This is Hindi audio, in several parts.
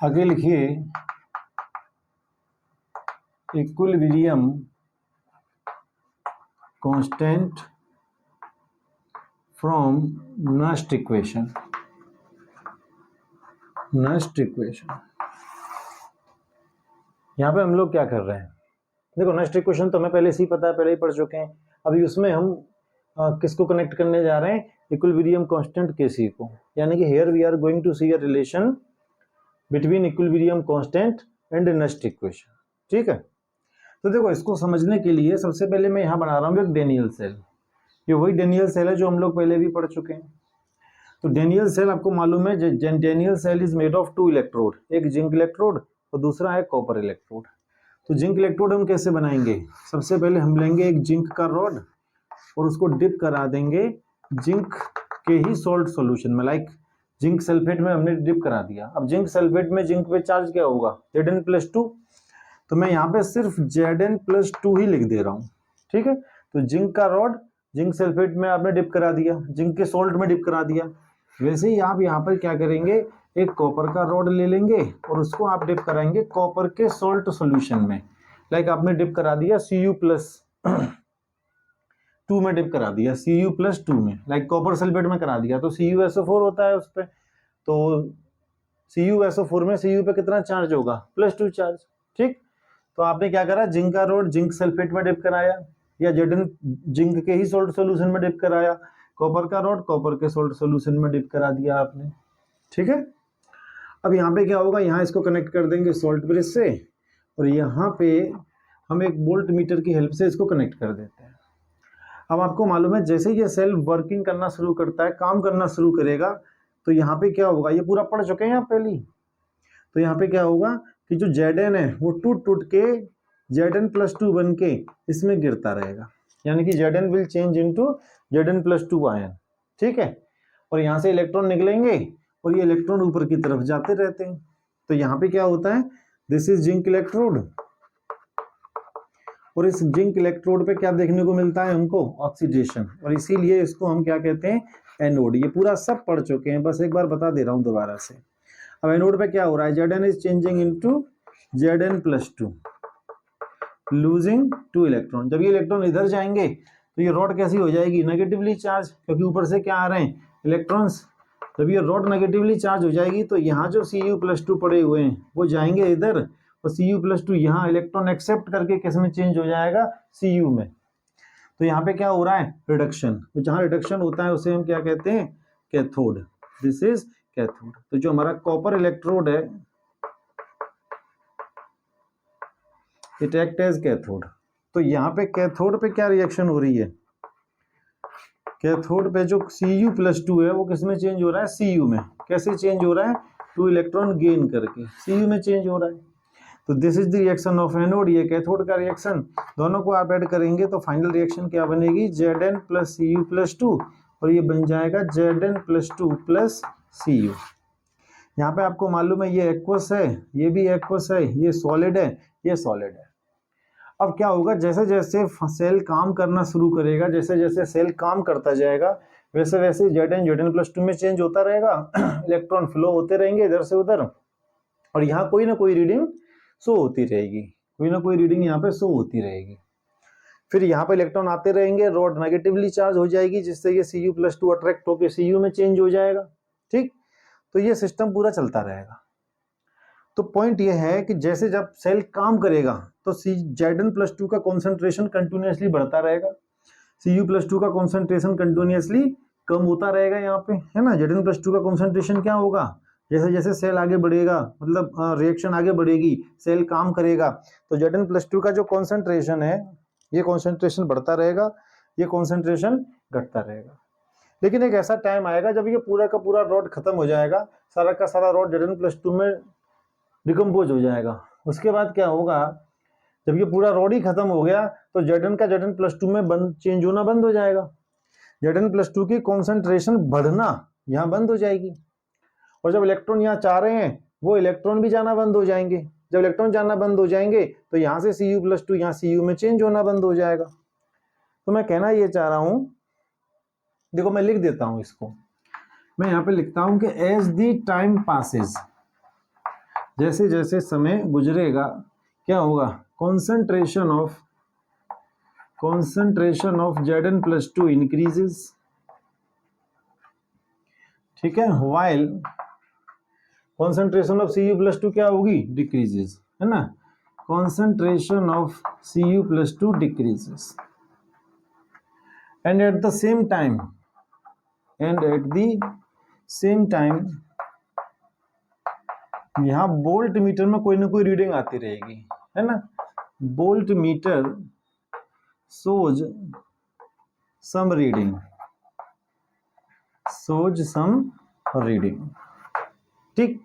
आगे लिखिए equilibrium constant from Nernst equation. Nernst equation यहाँ पे हम लोग क्या कर रहे हैं, देखो नस्ट इक्वेशन तो हमें पहले से ही पता है, पहले ही पढ़ चुके हैं। अभी उसमें हम किसको कनेक्ट करने जा रहे हैं, इक्विलिब्रियम कांस्टेंट के सी को, यानी कि here we are going to see a relation between equilibrium constant and Nernst equation. ठीक है, तो देखो इसको समझने के लिए सबसे पहले मैं यहाँ बना रहा हूँ एक डेनियल सेल। ये वही डेनियल सेल है जो हम लोग पहले भी पढ़ चुके हैं। तो डेनियल सेल आपको मालूम है, Daniell cell is made of 2 electrode, एक जिंक इलेक्ट्रोड और दूसरा है कॉपर इलेक्ट्रोड। तो जिंक इलेक्ट्रोड हम कैसे बनाएंगे, सबसे पहले हम लेंगे एक जिंक का रॉड और उसको डिप करा देंगे जिंक के ही सॉल्ट सॉल्यूशन में, लाइक जिंक सल्फेट में हमने डिप करा दिया। अब जिंक सल्फेट में जिंक पे चार्ज क्या होगा, Zn+2, तो मैं यहाँ पे सिर्फ Zn+2 ही लिख दे रहा हूँ। ठीक है, तो जिंक का रॉड जिंक सल्फेट में आपने डिप करा दिया, जिंक के सॉल्ट में डिप करा दिया। वैसे ही आप यहाँ पर क्या करेंगे, एक कॉपर का रॉड ले लेंगे और उसको आप डिप कराएंगे कॉपर के सॉल्ट सॉल्यूशन में, लाइक आपने डिप करा दिया Cu+2 में डिप करा दिया, Cu+2 में, लाइक कॉपर सल्फेट में करा दिया तो CuSO4 होता है उस पर। तो CuSO4 में Cu पे कितना चार्ज होगा, +2 चार्ज। ठीक, तो आपने क्या करा, जिंक का रॉड जिंक सल्फेट में डिप कराया या जिंक के ही सॉल्ट सॉल्यूशन में डिप कराया, कॉपर का रॉड कॉपर के सॉल्ट सॉल्यूशन में डिप करा दिया आपने। ठीक है, अब यहाँ पे क्या होगा, यहाँ इसको कनेक्ट कर देंगे सॉल्ट ब्रिज से और यहाँ पे हम एक वोल्ट मीटर की हेल्प से इसको कनेक्ट कर देते हैं। अब आपको मालूम है जैसे ये सेल वर्किंग करना शुरू करता है, काम करना शुरू करेगा, तो यहाँ पे क्या होगा, ये पूरा पढ़ चुके हैं आप पहले ही। तो यहाँ पे क्या होगा कि जो Zn है वो टूट टूट के Zn+2 बन के इसमें गिरता रहेगा, यानी कि Zn will change into Zn+2 ion. ठीक है, और यहाँ से इलेक्ट्रॉन निकलेंगे और ये इलेक्ट्रॉन ऊपर की तरफ जाते रहते हैं। तो यहाँ पे क्या होता है, दिस इज जिंक इलेक्ट्रोड और इस जिंक इलेक्ट्रोड पे क्या देखने को मिलता है हमको, ऑक्सीडेशन, और इसीलिए इसको हम क्या कहते हैं, एनोड। ये पूरा सब पढ़ चुके हैं, बस एक बार बता दे रहा हूँ दोबारा से। अब एनोड पे क्या हो रहा है, Zn is changing into Zn+2 losing 2 electron. जब ये इलेक्ट्रॉन इधर जाएंगे तो ये रॉड कैसी हो जाएगी, नेगेटिवली चार्ज, क्योंकि ऊपर से क्या आ रहे हैं, इलेक्ट्रॉन्स। जब ये रॉड नेगेटिवली चार्ज हो जाएगी तो यहाँ जो Cu+2 पड़े हुए हैं वो जाएंगे इधर और Cu+2 यहाँ इलेक्ट्रॉन एक्सेप्ट करके किस में चेंज हो जाएगा, Cu में। तो यहाँ पे क्या हो रहा है, रिडक्शन। तो जहाँ रिडक्शन होता है उसे हम क्या कहते हैं, कैथोड। This is cathode. तो जो हमारा कॉपर इलेक्ट्रोड है इट एक्ट एज कैथोड। तो यहाँ पे कैथोड पे क्या रिएक्शन हो रही है, कैथोड पे जो Cu+2 है वो किस में चेंज हो रहा है, Cu में। कैसे चेंज हो रहा है, 2 इलेक्ट्रॉन गेन करके Cu में चेंज हो रहा है। तो this is the reaction of anode, ये कैथोड का रिएक्शन। दोनों को आप ऐड करेंगे तो फाइनल रिएक्शन क्या बनेगी, Zn + Cu+2 और ये बन जाएगा Zn+2 + Cu। यहाँ पे आपको मालूम है ये एक्वस है, ये भी एक्वस है, ये सॉलिड है, ये सॉलिड है। अब क्या होगा, जैसे जैसे सेल काम करना शुरू करेगा, जैसे जैसे सेल काम करता जाएगा वैसे वैसे Zn+2 में चेंज होता रहेगा, इलेक्ट्रॉन फ्लो होते रहेंगे इधर से उधर और यहाँ कोई ना कोई रीडिंग शो होती रहेगी, कोई ना कोई रीडिंग यहाँ पे शो होती रहेगी। फिर यहाँ पे इलेक्ट्रॉन आते रहेंगे, रॉड नेगेटिवली चार्ज हो जाएगी जिससे ये Cu+2 अट्रैक्ट होकर Cu में चेंज हो जाएगा। ठीक, तो ये सिस्टम पूरा चलता रहेगा। तो पॉइंट ये है कि जैसे जब सेल काम करेगा तो Zn+2 का कॉन्सेंट्रेशन कंटिन्यूसली बढ़ता रहेगा, Cu+2 का कॉन्सेंट्रेशन कंटिन्यूसली कम होता रहेगा। यहाँ पे है ना, Zn+2 का कॉन्सेंट्रेशन क्या होगा, जैसे जैसे सेल आगे बढ़ेगा, मतलब रिएक्शन आगे बढ़ेगी, सेल काम करेगा, तो Zn+2 का जो कॉन्सेंट्रेशन है ये कॉन्सेंट्रेशन बढ़ता रहेगा, ये कॉन्सेंट्रेशन घटता रहेगा। लेकिन एक ऐसा टाइम आएगा जब ये पूरा का पूरा रॉड खत्म हो जाएगा, सारा का सारा रॉड Zn+2 में डिकम्पोज हो जाएगा। उसके बाद क्या होगा, जब ये पूरा रॉड ही खत्म हो गया तो Zn का Zn+2 में चेंज होना बंद हो जाएगा, Zn+2 की कॉन्सेंट्रेशन बढ़ना यहाँ बंद हो जाएगी और जब इलेक्ट्रॉन यहाँ चाह रहे हैं वो इलेक्ट्रॉन भी जाना बंद हो जाएंगे। जब इलेक्ट्रॉन जाना बंद हो जाएंगे तो यहाँ से Cu+2 यहाँ Cu में चेंज होना बंद हो जाएगा। तो मैं कहना ये चाह रहा हूँ, देखो मैं लिख देता हूँ इसको, मैं यहाँ पे लिखता हूँ कि एज द टाइम पासेज जैसे जैसे समय गुजरेगा क्या होगा, कॉन्सेंट्रेशन ऑफ Zn+2 इंक्रीजेस, ठीक है, वाइल कॉन्सेंट्रेशन ऑफ Cu+2 क्या होगी, डिक्रीजेस, है ना, concentration of Cu+2 decreases and at the same time यहाँ बोल्ट मीटर में कोई ना कोई रीडिंग आती रहेगी, है ना, voltmeter shows some reading, ठीक।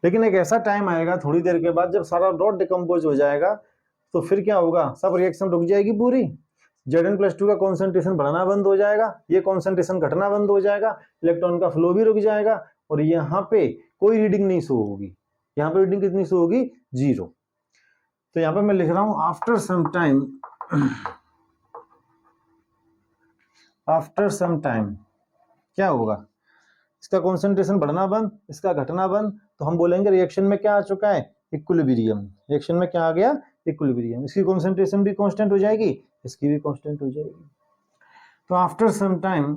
लेकिन एक ऐसा टाइम आएगा थोड़ी देर के बाद जब सारा डॉट डिकम्पोज हो जाएगा तो फिर क्या होगा, सब रिएक्शन रुक जाएगी पूरी, Zn+2 का कॉन्सेंट्रेशन बढ़ना बंद हो जाएगा, ये कॉन्सेंट्रेशन घटना बंद हो जाएगा, इलेक्ट्रॉन का फ्लो भी रुक जाएगा और यहाँ पे कोई रीडिंग नहीं शो होगी, यहाँ पे रीडिंग कितनी शो होगी, 0। तो यहाँ पे मैं लिख रहा हूं आफ्टर सम टाइम क्या होगा, इसका कॉन्सेंट्रेशन बढ़ना बंद, इसका घटना बंद, तो हम बोलेंगे रिएक्शन में क्या आ चुका है, इक्विलिब्रियम। रिएक्शन में क्या आ गया, इक्विलिब्रियम। इसकी कॉन्सेंट्रेशन भी कांस्टेंट हो जाएगी, इसकी भी कांस्टेंट हो जाएगी। तो after some time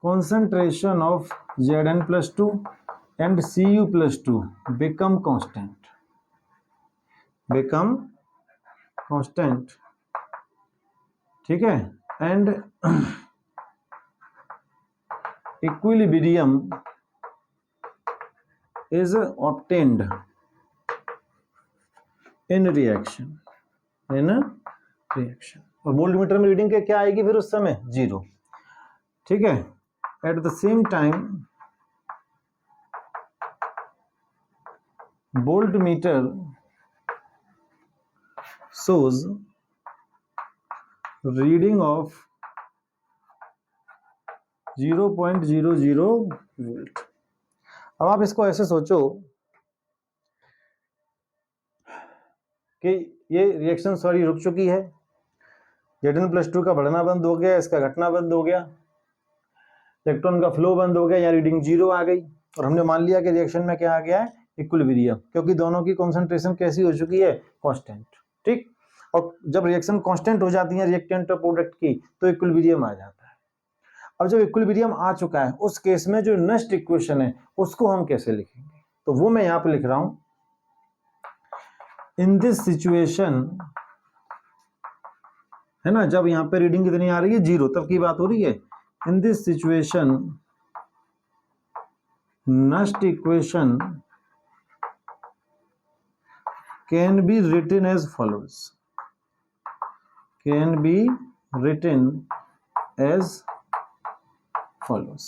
concentration of Zn+2 and Cu+2 become constant, ठीक है, and equilibrium is obtained in reaction। और वोल्टमीटर में रीडिंग क्या आएगी फिर उस समय, 0, ठीक है। At the same time voltmeter shows reading of 0.00 volt. अब आप इसको ऐसे सोचो कि ये रिएक्शन सॉरी रुक चुकी है, Zn+2 का बढ़ना बंद हो गया, इसका घटना बंद हो गया, इलेक्ट्रॉन का फ्लो बंद हो गया, यहाँ रीडिंग 0 आ गई और हमने मान लिया कि रिएक्शन में क्या आ गया है, इक्विलिब्रियम, क्योंकि दोनों की कॉन्सेंट्रेशन कैसी हो चुकी है, कांस्टेंट, ठीक। और जब रिएक्शन कांस्टेंट हो जाती है रिएक्टेंट और प्रोडक्ट की तो इक्विलिब्रियम आ जाता है। अब जब इक्विलिब्रियम आ चुका है उस केस में जो नेक्स्ट इक्वेशन है उसको हम कैसे लिखेंगे, तो वो मैं यहाँ पे लिख रहा हूं, इन दिस सिचुएशन, है ना, जब यहाँ पे रीडिंग कितनी आ रही है, 0, तब की बात हो रही है। In this situation, next equation can be written as follows.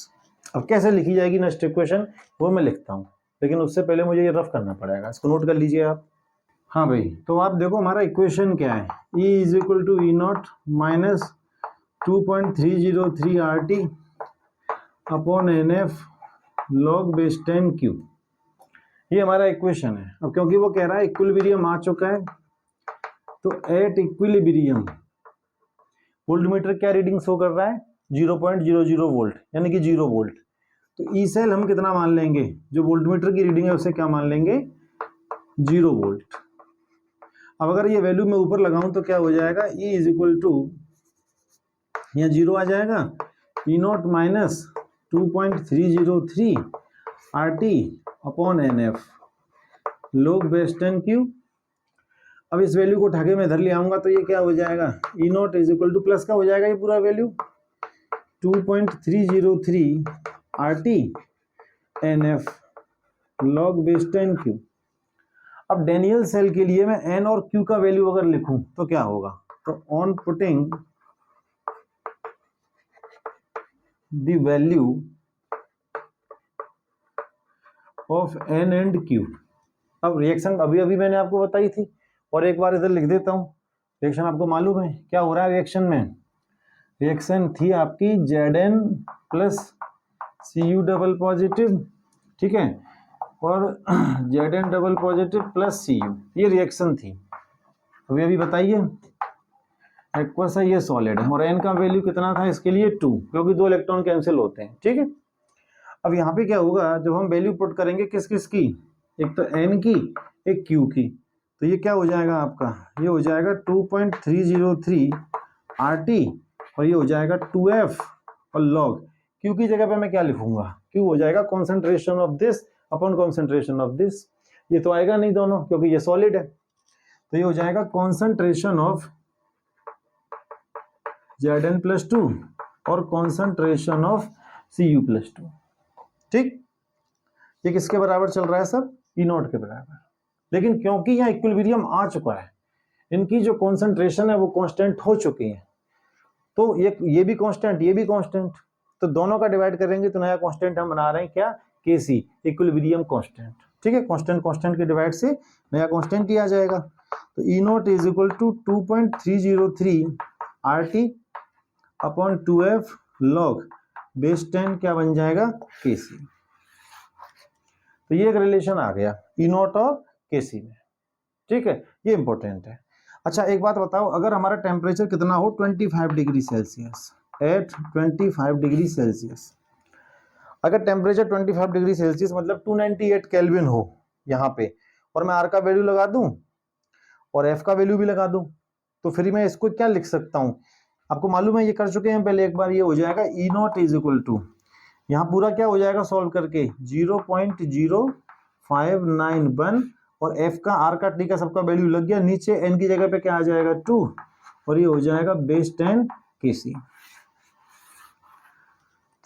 अब कैसे लिखी जाएगी नेक्स्ट इक्वेशन वो मैं लिखता हूं, लेकिन उससे पहले मुझे ये रफ करना पड़ेगा, इसको नोट कर लीजिए आप। हाँ भाई, तो आप देखो हमारा इक्वेशन क्या है, E = E0 - 2.303 RT upon NF log base 10Q, ये हमारा इक्वेशन है। अब क्योंकि वो कह रहा है इक्विलिब्रियम आ चुका है, तो एट इक्विलिब्रियम वोल्टमीटर क्या रीडिंग शो कर रहा है, 0.00 वोल्ट, यानी कि 0 वोल्ट। तो ई सेल हम कितना मान लेंगे, जो वोल्टमीटर की रीडिंग है उसे क्या मान लेंगे, 0 वोल्ट। अब अगर ये वैल्यू मैं ऊपर लगाऊं तो क्या हो जाएगा, E = यहाँ 0 आ जाएगा, E0 - 2.303 RT upon NF log base 10Q। अब इस वैल्यू को उठा के मैं इधर ले आऊंगा तो ये क्या हो जाएगा, E0 = प्लस का हो जाएगा ये पूरा value, 2.303 RT NF log base 10Q। अब डेनियल सेल के लिए मैं N और Q का वैल्यू अगर लिखूं तो क्या होगा, तो on putting the value of N and Q। अब रिएक्शन अभी मैंने आपको बताई थी और एक बार इधर लिख देता हूं, रिएक्शन आपको मालूम है क्या हो रहा है रिएक्शन में, रिएक्शन थी आपकी Zn + Cu पॉजिटिव, ठीक है, और Zn पॉजिटिव + Cu, ये रिएक्शन थी। अभी बताइए, एक्वस है, ये सॉलिड है, और N का वैल्यू कितना था इसके लिए, 2, क्योंकि 2 इलेक्ट्रॉन कैंसिल होते हैं, ठीक है। अब यहाँ पे क्या होगा, जब हम वैल्यू पुट करेंगे किस किस की, एक तो n की, एक q की, तो ये क्या हो जाएगा आपका, ये हो जाएगा 2.303 RT और ये हो जाएगा 2F और log q की जगह पे मैं क्या लिखूंगा, q हो जाएगा concentration of this upon concentration of this. ये तो आएगा नहीं दोनों क्योंकि ये सॉलिड है, तो ये हो जाएगा कॉन्सेंट्रेशन ऑफ Zn+2 और कॉन्सेंट्रेशन ऑफ Cu+2। ठीक, ये किसके बराबर चल रहा है सब, E0 के बराबर। लेकिन क्योंकि यहाँ इक्विलिब्रियम आ चुका है, इनकी जो कॉन्सेंट्रेशन है वो कांस्टेंट हो चुकी है, तो ये भी कांस्टेंट, ये भी कांस्टेंट, तो दोनों का डिवाइड करेंगे तो नया कांस्टेंट हम बना रहे हैं क्या, Kc, इक्विलिब्रियम कांस्टेंट। ठीक है, कांस्टेंट कांस्टेंट के डिवाइड से नया कांस्टेंट ही आ जाएगा। तो E0 is equal to 2.303 RT upon 2F log base 10 क्या बन जाएगा, Kc। तो ये एक रिलेशन आ गया E0 और Kc में। ठीक है, ये इंपॉर्टेंट है। अच्छा एक बात बताओ, अगर हमारा टेम्परेचर कितना हो 25 degree Celsius, at 25 degree Celsius, अगर टेम्परेचर 25 डिग्री सेल्सियस मतलब 298 केल्विन हो यहाँ पे, और मैं R का वैल्यू लगा दूं और F का वैल्यू भी लगा दूं, तो फिर मैं इसको क्या लिख सकता हूँ, आपको मालूम है ये कर चुके हैं पहले एक बार, ये हो जाएगा E0 इज इक्वल टू, यहाँ पूरा क्या हो जाएगा सॉल्व करके 0.0591 और F का, R का, T का सबका वैल्यू लग गया, नीचे N की जगह पे क्या आ जाएगा 2 और ये हो जाएगा base 10 Kc।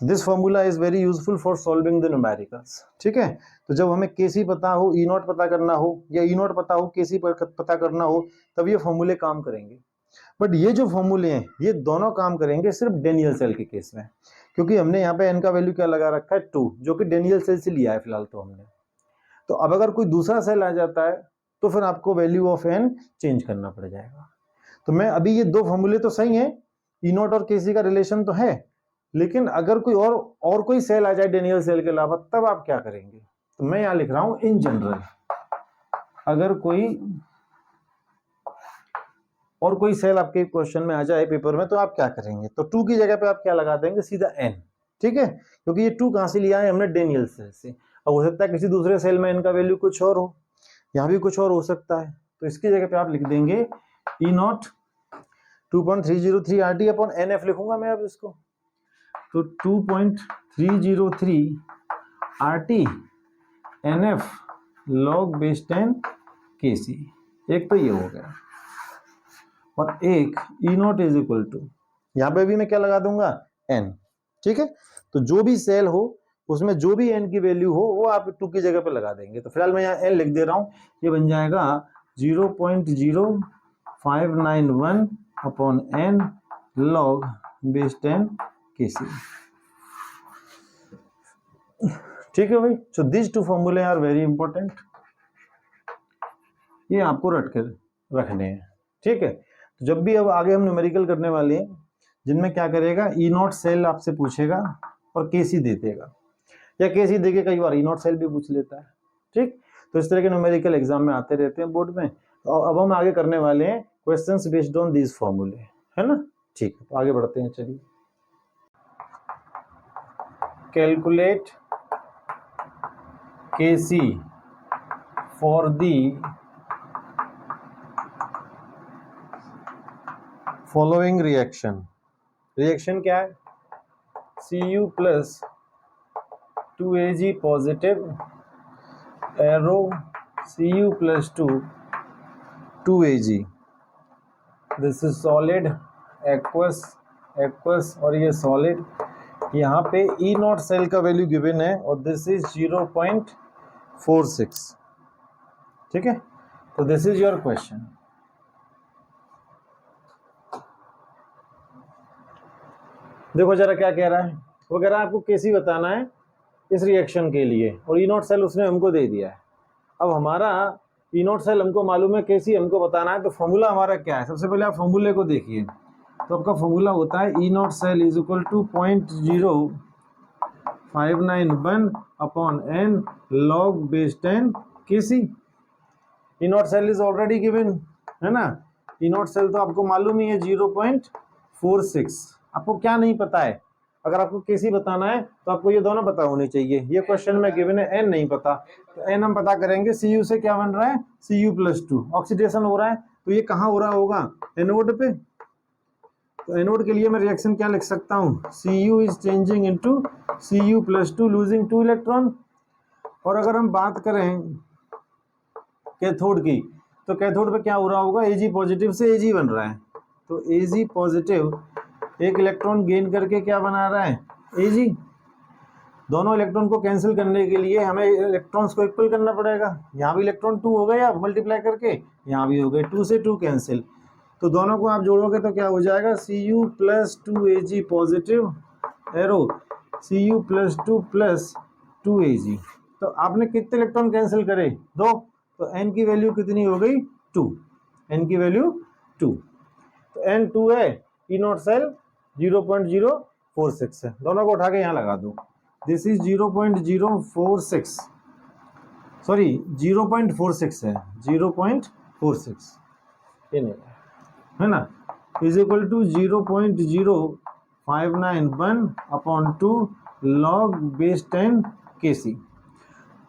This formula is very useful for solving the numericals. ठीक है, तो जब हमें Kc पता हो, E0 पता करना हो, या E0 पता हो Kc पता करना हो, तब ये फॉर्मूले काम करेंगे। बट ये जो फॉर्मूले हैं ये दोनों काम करेंगे सिर्फ डेनियल सेल के केस में, क्योंकि हमने यहाँ पे N का वैल्यू क्या लगा रखा है 2, जो कि डेनियल सेल से लिया है फिलहाल तो हमने। तो अब अगर कोई दूसरा सेल आ जाता है तो फिर आपको वैल्यू ऑफ N चेंज करना पड़ जाएगा। तो मैं अभी ये दो फॉर्मूले तो सही हैं, E0 और Kc का रिलेशन तो है, लेकिन अगर कोई और कोई सेल आ जाए डेनियल सेल के अलावा, तब आप क्या करेंगे। तो मैं यहाँ लिख रहा हूं इन जनरल, अगर कोई सेल आपके क्वेश्चन में आ जाए पेपर में तो आप क्या करेंगे, तो 2 की जगह पे आप क्या लगा देंगे, सीधा N। ठीक है, क्योंकि ये 2 कहां से लिया है हमने, डेनियल सेल से। अब हो सकता है किसी दूसरे सेल में N का वैल्यू कुछ और हो, यहाँ भी कुछ और हो सकता है, तो इसकी जगह पे आप लिख देंगे E0 2.303 RT अपॉन NF लिखूंगा मैं अब इसको, तो 2.303 RT NF log base 10 Kc। एक तो ये हो गया, और एक E0 इज इक्वल टू, यहाँ पे भी मैं क्या लगा दूंगा N। ठीक है, तो जो भी सेल हो उसमें जो भी N की वैल्यू हो वो आप 2 की जगह पे लगा देंगे। तो फिलहाल मैं यहाँ N लिख दे रहा हूँ, ये बन जाएगा 0.0591 upon N log base 10 Kc। ठीक है भाई, सो दिस टू फॉर्मूले आर वेरी इंपॉर्टेंट, ये आपको रट कर रखने हैं। ठीक है, तो जब भी अब आगे हम न्यूमेरिकल करने वाले हैं जिनमें क्या करेगा, E0 सेल आपसे पूछेगा और Kc दे देगा, या Kc देके कई बार E0 सेल भी पूछ लेता है। ठीक, तो इस तरह के न्यूमेरिकल एग्जाम में आते रहते हैं बोर्ड में। तो अब हम आगे करने वाले हैं क्वेश्चंस बेस्ड ऑन दीज फॉर्मूले, है ना। ठीक है, तो आगे बढ़ते हैं, चलिए। Calculate Kc for the following reaction. Reaction क्या है, Cu plus 2Ag positive arrow Cu plus 2Ag, this is solid, aqueous और ये सॉलिड। यहाँ पे E0 सेल का वैल्यू गिवन है और दिस इज 0.46। ठीक है, तो दिस इज योर क्वेश्चन। देखो जरा क्या कह रहा है, वो कह रहा है आपको Kc बताना है इस रिएक्शन के लिए, और E0 सेल उसने हमको दे दिया है। अब हमारा E0 सेल हमको मालूम है, Kc हमको बताना है, तो फॉर्मूला हमारा क्या है। सबसे पहले आप फॉर्मूले को देखिए, तो आपका फॉर्मूला होता है E0 cell is equal to 0.0591 upon N log base 10 Kc। E0 cell is already given, है ना। E0 सेल तो आपको मालूम ही है 0.46। आपको क्या नहीं पता है, अगर आपको Kc बताना है तो आपको ये दोनों पता होने चाहिए। ये क्वेश्चन में गिवन है n नहीं पता, तो n हम पता करेंगे। Cu से क्या बन रहा है, Cu+2 ऑक्सीडेशन हो रहा है, तो ये कहाँ हो रहा होगा, एनोड पे। तो एनोड के लिए मैं रिएक्शन क्या लिख सकता हूँ, Cu is changing into Cu+2 losing 2 electron. और अगर हम बात करें कैथोड की, तो कैथोड पे क्या हो रहा होगा, Ag पॉजिटिव से Ag बन रहा है, तो Ag पॉजिटिव एक इलेक्ट्रॉन गेन करके क्या बना रहा है, Ag। दोनों इलेक्ट्रॉन को कैंसिल करने के लिए हमें इलेक्ट्रॉन्स को इक्वल करना पड़ेगा। यहाँ भी इलेक्ट्रॉन 2 हो गए आप मल्टीप्लाई करके, यहाँ भी हो गए, 2 से 2 कैंसिल, तो दोनों को आप जोड़ोगे तो क्या हो जाएगा, Cu+2Ag पॉजिटिव एरो Cu+2+2Ag। तो आपने कितने इलेक्ट्रॉन कैंसिल करे, 2, तो n की वैल्यू कितनी हो गई, 2, n की वैल्यू 2, तो n 2 है, ई नॉट सेल 0.046 है। दोनों को उठा के यहाँ लगा दो, दिस इज 0.046, सॉरी 0.46 है, 0.46 ये नहीं है ना, is equal to 0.0591/2 log base 10 Kc।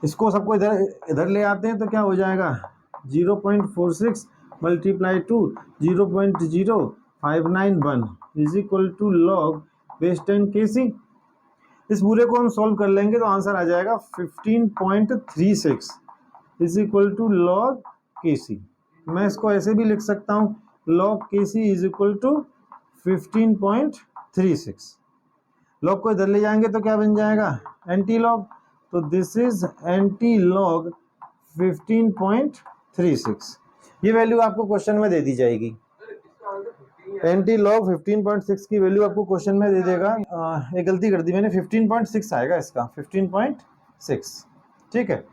इसको सबको इधर ले आते हैं तो क्या हो जाएगा, 0.46 multiply to 0.0591 is equal to log base 10 Kc। इस पूरे को हम सॉल्व कर लेंगे तो आंसर आ जाएगा 15.36 is equal to log Kc। मैं इसको ऐसे भी लिख सकता हूँ, log Kc is equal to 15.36। log को इधर ले जाएंगे तो क्या बन जाएगा, एंटी लॉग, तो दिस इज एंटी लॉग 15.36। ये वैल्यू आपको क्वेश्चन में दे दी जाएगी, एंटी लॉग 15.6 की वैल्यू आपको क्वेश्चन में दे देगा। एक गलती कर दी मैंने, 15.6 आएगा इसका, 15.6, ठीक है।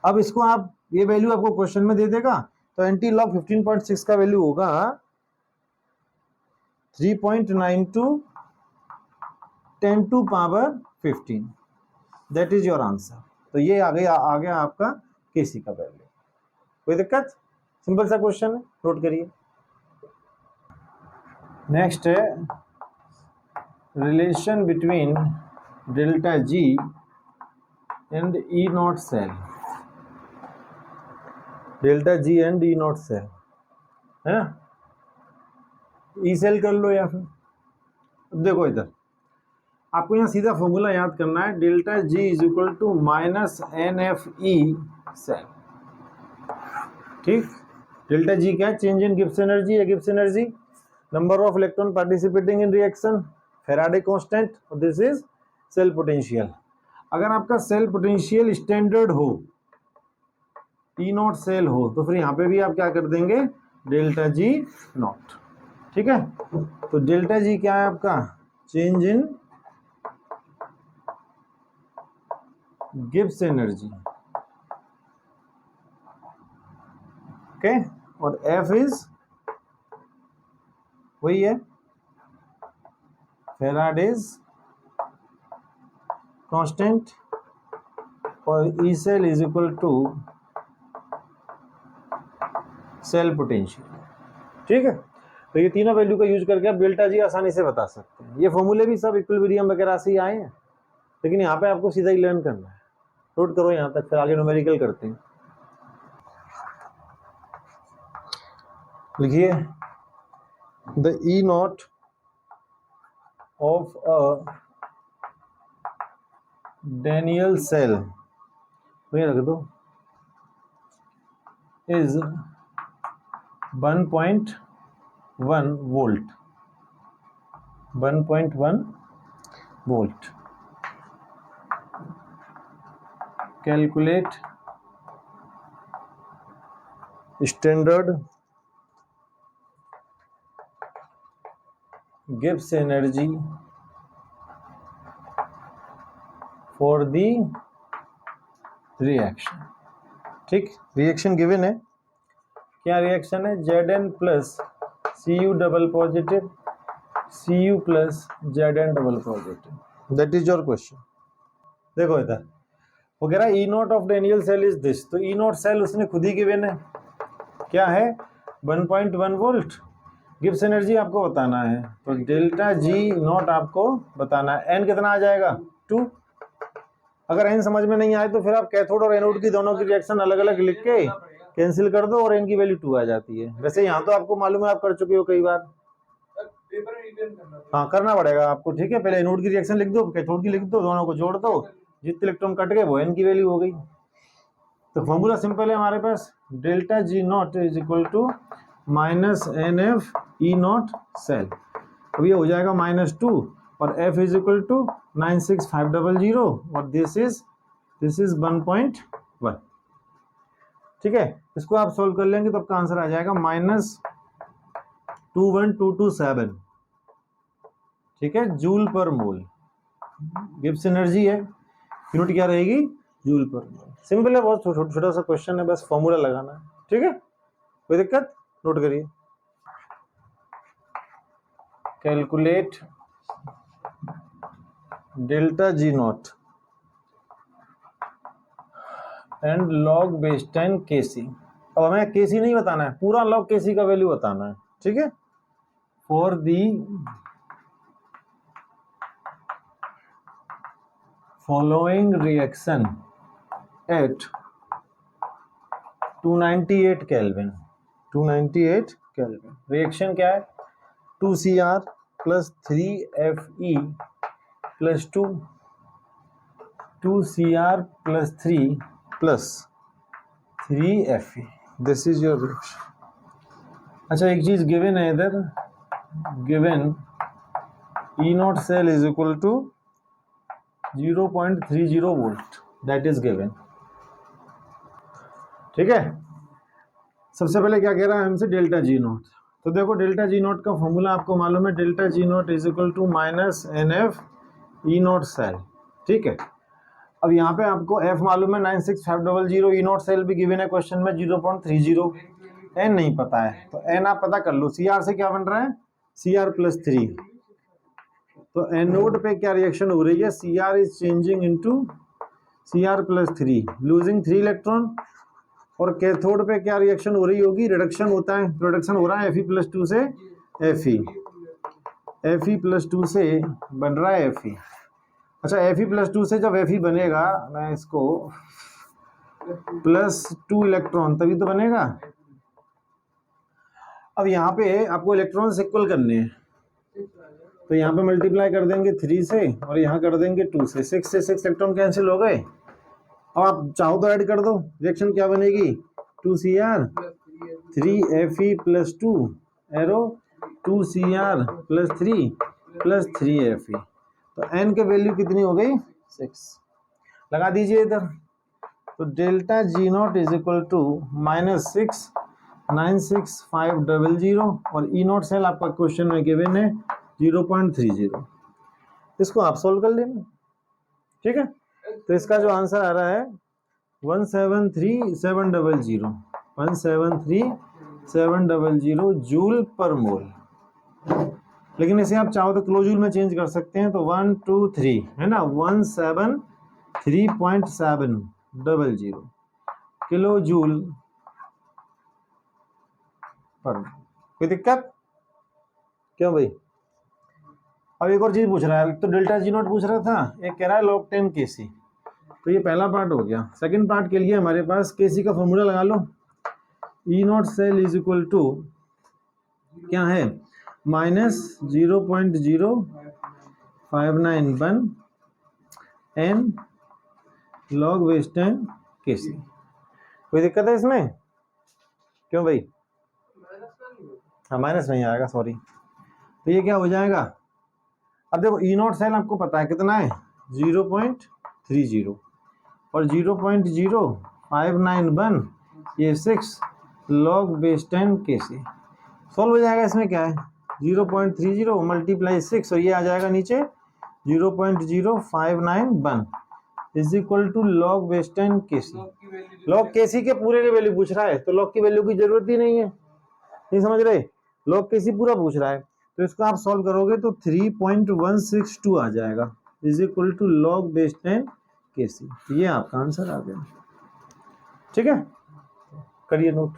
अब इसको आप, ये वैल्यू आपको क्वेश्चन में दे देगा, तो एंटी लॉग 15.6 का वैल्यू होगा 3.92 10 to power 15, that is your answer. तो ये आ गया आपका Kc का वैल्यू। कोई दिक्कत, सिंपल सा क्वेश्चन है, नोट करिए। नेक्स्ट है relation between delta G and E naught cell, delta G and E naught cell है ना, ई सेल कर लो या फिर, अब देखो इधर आपको यहाँ सीधा फॉर्मूला याद करना है, delta G is equal to -NFE cell, ठीक। डेल्टा G क्या है, चेंज इन गिब्स एनर्जी या Gibbs energy, number of electron participating in reaction, Faraday constant, और दिस इज सेल पोटेंशियल। अगर आपका सेल पोटेंशियल स्टैंडर्ड हो, E नॉट सेल हो, तो फिर यहाँ पे भी आप क्या कर देंगे, डेल्टा G नॉट, ठीक है। तो डेल्टा G क्या है आपका, change in Gibbs energy, okay, और F इज वही है फैराडेज कांस्टेंट, और E cell is equal to cell potential, ठीक है। तो ये तीनों वैल्यू का यूज करके आप डेल्टा G आसानी से बता सकते हैं। ये फॉर्मूले भी सब इक्विलिब्रियम वगैरह से ही आए हैं, लेकिन यहाँ पे आपको सीधा ही लर्न करना है। नोट करो यहाँ तक, फिर आगे न्यूमेरिकल करते हैं। लिखिए, the E naught of a Daniell cell, वही रख दो, is 1.1 volt, 1.1 volt. Calculate standard Gibbs energy for the reaction, ठीक। रिएक्शन गिवन है, क्या रिएक्शन है, Zn plus Cu double positive Cu plus Zn double positive, that is your question. देखो इधर वो कह रहा है E naught of Daniell cell is this, तो E नॉट सेल उसने खुद ही गिवन है, क्या है 1.1 वोल्ट, गिब्स एनर्जी आपको बताना है, तो डेल्टा जी नॉट आपको बताना है। एन कितना आ जाएगा 2। अगर एन समझ में नहीं आए तो फिर आप कैथोड और एनोड की दोनों की रिएक्शन अलग अलग लिख के कैंसिल कर दो और एन की वैल्यू 2 आ जाती है। वैसे यहाँ तो आपको मालूम है, आप कर चुके हो कई बार। हाँ करना पड़ेगा आपको, ठीक है। पहले एनोड की रिएक्शन लिख दो, कैथोड की लिख दो, दोनों को जोड़ दो, जितने इलेक्ट्रॉन कट गए वो एन की वैल्यू हो गई। तो फॉर्मूला सिंपल है हमारे पास, delta G naught is equal to minus N F E naught cell. अब ये हो जाएगा -2 और एफ इज इक्वल टू 96500 और दिस इज 1.1। ठीक है, इसको आप सोल्व कर लेंगे तो आपका आंसर आ जाएगा -21227। ठीक है, जूल पर मोल। गिब्स एनर्जी है, यूनिट क्या रहेगी, जूल पर मोल। सिंपल है, बहुत छोटा सा क्वेश्चन है, बस फॉर्मूला लगाना है। ठीक है, कोई दिक्कत, नोट करिए। Calculate delta G not and log base 10 केसी। अब हमें केसी नहीं बताना है, पूरा लॉग केसी का वैल्यू बताना है। ठीक है, for the following reaction at 298 kelvin. 298 kelvin reaction क्या है, 2Cr plus 3Fe plus 2Cr plus 3 plus 3Fe। This is your reaction. अच्छा, एक चीज गिवन है इधर, given E naught cell is equal to 0.30 volt, that is given. ठीक है, सबसे पहले क्या कह रहा है हमसे, डेल्टा जी नॉट। तो देखो डेल्टा जी नॉट का फॉर्मूला आपको मालूम है, delta G naught is equal to minus N F E naught cell. ठीक है, अब यहाँ पे आपको एफ मालूम है 96500, ई नॉट सेल भी गिवन है क्वेश्चन में 0.30, एन नहीं पता है तो एन आप पता कर लो। सी आर से क्या बन रहा है, Cr प्लस 3, तो एनोड पे क्या रिएक्शन हो रही है, Cr is changing into Cr plus 3, losing 3 electron. और कैथोड पे क्या रिएक्शन हो रही होगी, रिडक्शन होता है, रिडक्शन हो रहा है Fe+2 से Fe, Fe+2 से बन रहा है Fe। अच्छा, Fe+2 से जब Fe बनेगा, मैं इसको +2 इलेक्ट्रॉन तभी तो बनेगा। अब यहाँ पे आपको इलेक्ट्रॉन्स इक्वल करने हैं, तो यहाँ पे मल्टीप्लाई कर देंगे 3 से और यहाँ कर देंगे 2 से, 6 से 6 इलेक्ट्रॉन कैंसिल हो गए। अब आप चाहो तो ऐड कर दो, रिएक्शन क्या बनेगी, 2Cr 3Fe plus 2 arrow 2Cr plus 3 plus 3Fe। तो n के वैल्यू कितनी हो गई, 6। लगा दीजिए इधर, तो delta G naught is equal to -6 96500 और ई नॉट सेल आपका क्वेश्चन में गिवन है 0.30। इसको आप सोल्व कर लेना। ठीक है, तो इसका जो आंसर आ रहा है 173700, 173700 जूल पर मोल। लेकिन इसे आप चाहो तो किलो जूल में चेंज कर सकते हैं, तो 123 है ना, 173.700 किलो जूल पर। कोई दिक्कत, क्यों भाई। अब एक और चीज पूछ रहा है, तो डेल्टा जी नॉट पूछ रहा था, एक कह रहा है log 10 केसी। तो ये पहला पार्ट हो गया। सेकंड पार्ट के लिए हमारे पास केसी का फॉर्मूला लगा लो, E naught cell is equal to क्या है, -0.0591 n log बेस 10 केसी। कोई दिक्कत है इसमें, क्यों भाई। हाँ, माइनस नहीं आएगा, सॉरी। तो ये क्या हो जाएगा, अब देखो ई नॉट सेल आपको पता है कितना है, 0.30 और 0.0591 ये 6 log बेस 10 केसी। सॉल्व हो जाएगा। इसमें क्या है, 0.30 मल्टीप्लाई 6 और ये आ जाएगा नीचे 0.0591 is equal to log base 10 K C. log K C के पूरे की वैल्यू पूछ रहा है, तो log की वैल्यू की जरूरत ही नहीं है, नहीं समझ रहे, log केसी पूरा पूछ रहा है। तो इसको आप सॉल्व करोगे तो 3.162 आ जाएगा is equal to log base 10 K C. ये आपका आंसर आ गया। ठीक है, करिए नोट।